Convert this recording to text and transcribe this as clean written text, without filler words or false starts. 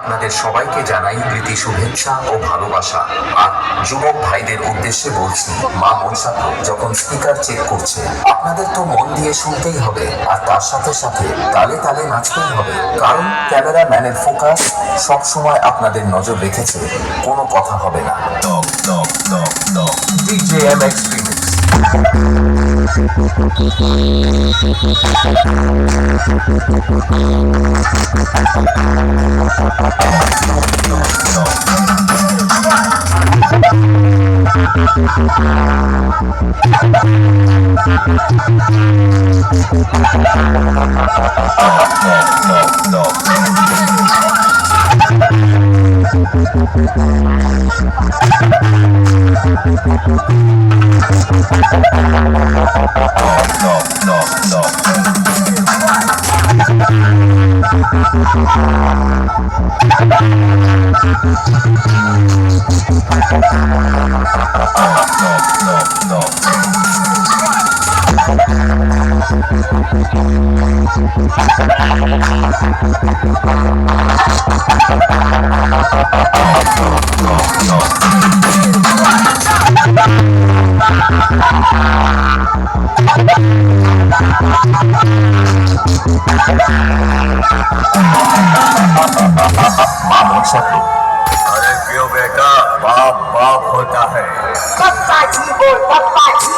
আপনাদের সবাইকে জানাই প্রীতি শুভেচ্ছা ও ভালোবাসা। আর যুবক ভাইদের উদ্দেশ্যে বলছি, মা মনসা যখন স্পিকার চেক করছে, আপনাদের তো মন দিয়ে শুনতেই হবে, আর তার সাথে সাথে তালে তালে নাচতেই হবে, কারণ ক্যামেরাম্যানের ফোকাস সব সময় আপনাদের নজর রেখেছে, কোনো কথা হবে না। DJ MX Remix। মা মনসা। अरे क्यों बेटा, बाप बाप होता है। पप्पा जी बोल, पप्पा जी।